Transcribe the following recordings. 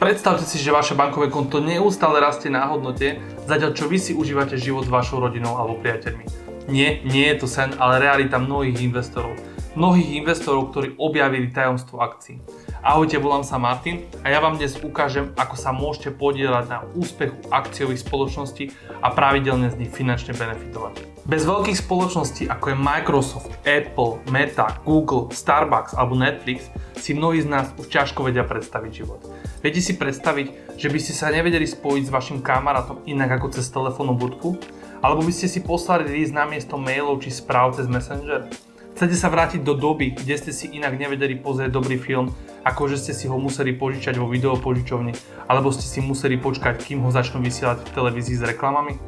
Predstavte si, že vaše bankové konto neustále rastie na hodnote, zatiaľ čo vy si užívate život s vašou rodinou alebo priateľmi. Nie je to sen, ale realita mnohých investorov. Mnohých investorov, ktorí objavili tajomstvo akcií. Ahojte, volám sa Martin a ja vám dnes ukážem, ako sa môžete podieľať na úspechu akciových spoločností a pravidelne z nich finančne benefitovať. Bez veľkých spoločností ako je Microsoft, Apple, Meta, Google, Starbucks alebo Netflix si mnohí z nás už ťažko vedia predstaviť život. Viete si predstaviť, že by ste sa nevedeli spojiť s vašim kamarátom inak ako cez telefónnu budku? Alebo by ste si poslali list namiesto mailov či správ cez Messenger? Chcete sa vrátiť do doby, kde ste si inak nevedeli pozrieť dobrý film, ako že ste si ho museli požičať vo videopožičovni, alebo ste si museli počkať, kým ho začnú vysielať v televízii s reklamami?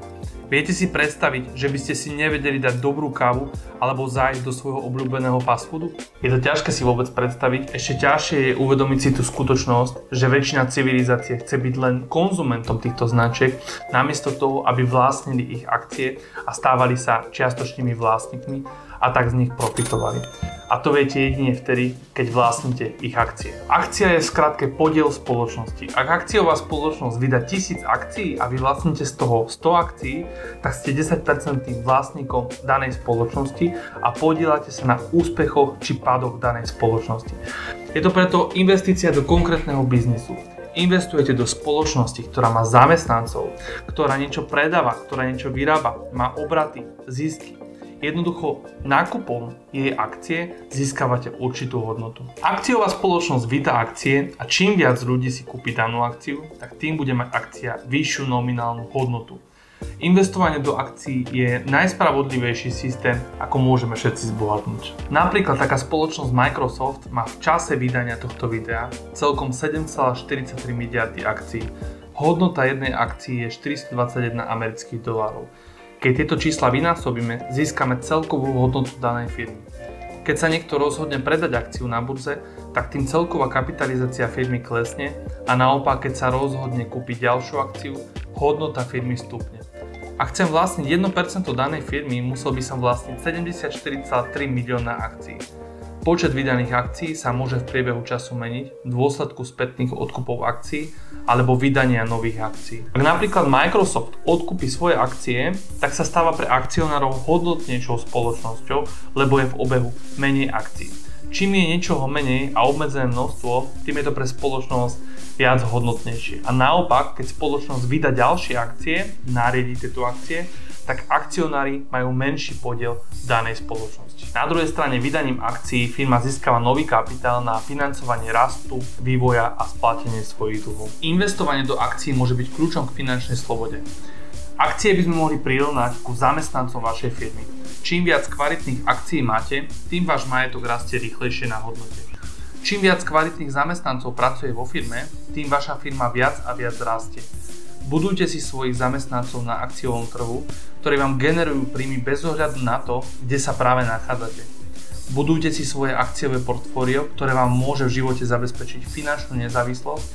Viete si predstaviť, že by ste si nevedeli dať dobrú kávu alebo zájsť do svojho obľúbeného fast foodu? Je to ťažké si vôbec predstaviť, ešte ťažšie je uvedomiť si tú skutočnosť, že väčšina civilizácie chce byť len konzumentom týchto značiek, namiesto toho, aby vlastnili ich akcie a stávali sa čiastočnými vlastníkmi a tak z nich profitovali. A to viete jedine vtedy, keď vlastníte ich akcie. Akcia je v skratke podiel spoločnosti. Ak akciová spoločnosť vydá 1000 akcií a vy vlastníte z toho 100 akcií, tak ste 10% vlastníkom danej spoločnosti a podielate sa na úspechoch či pádoch danej spoločnosti. Je to preto investícia do konkrétneho biznisu. Investujete do spoločnosti, ktorá má zamestnancov, ktorá niečo predáva, ktorá niečo vyrába, má obraty, zisky. Jednoducho nákupom jej akcie získavate určitú hodnotu. Akciová spoločnosť vydá akcie a čím viac ľudí si kúpi danú akciu, tak tým bude mať akcia vyššiu nominálnu hodnotu. Investovanie do akcií je najspravodlivejší systém, ako môžeme všetci zbohatnúť. Napríklad taká spoločnosť Microsoft má v čase vydania tohto videa celkom 7,43 miliardy akcií. Hodnota jednej akcii je 421 amerických dolárov. Keď tieto čísla vynásobíme, získame celkovú hodnotu danej firmy. Keď sa niekto rozhodne predať akciu na burze, tak tým celková kapitalizácia firmy klesne a naopak, keď sa rozhodne kúpiť ďalšiu akciu, hodnota firmy stupne. Ak chcem vlastniť 1% danej firmy, musel by som vlastniť 74,3 milióna akcií. Počet vydaných akcií sa môže v priebehu času meniť v dôsledku spätných odkupov akcií alebo vydania nových akcií. Ak napríklad Microsoft odkúpi svoje akcie, tak sa stáva pre akcionárov hodnotnejšou spoločnosťou, lebo je v obehu menej akcií. Čím je niečoho menej a obmedzené množstvo, tým je to pre spoločnosť viac hodnotnejšie. A naopak, keď spoločnosť vydá ďalšie akcie, nariadi tieto akcie, tak akcionári majú menší podiel v danej spoločnosti. Na druhej strane vydaním akcií firma získava nový kapitál na financovanie rastu, vývoja a splatenie svojich dlhov. Investovanie do akcií môže byť kľúčom k finančnej slobode. Akcie by sme mohli prirovnať ku zamestnancom vašej firmy. Čím viac kvalitných akcií máte, tým váš majetok rastie rýchlejšie na hodnote. Čím viac kvalitných zamestnancov pracuje vo firme, tým vaša firma viac a viac rastie. Budujte si svojich zamestnancov na akciovom trhu, ktorí vám generujú príjmy bez ohľadu na to, kde sa práve nachádzate. Budujte si svoje akciové portfólio, ktoré vám môže v živote zabezpečiť finančnú nezávislosť,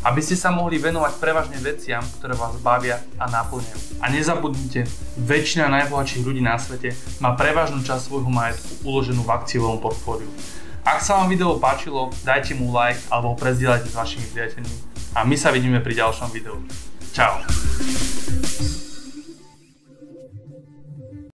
aby ste sa mohli venovať prevažne veciam, ktoré vás bavia a naplňajú. A nezabudnite, väčšina najbohatších ľudí na svete má prevažnú časť svojho majetku uloženú v akciovom portfóliu. Ak sa vám video páčilo, dajte mu like alebo ho prezdieľajte s vašimi priateľmi. A my sa vidíme pri ďalšom videu. Čau.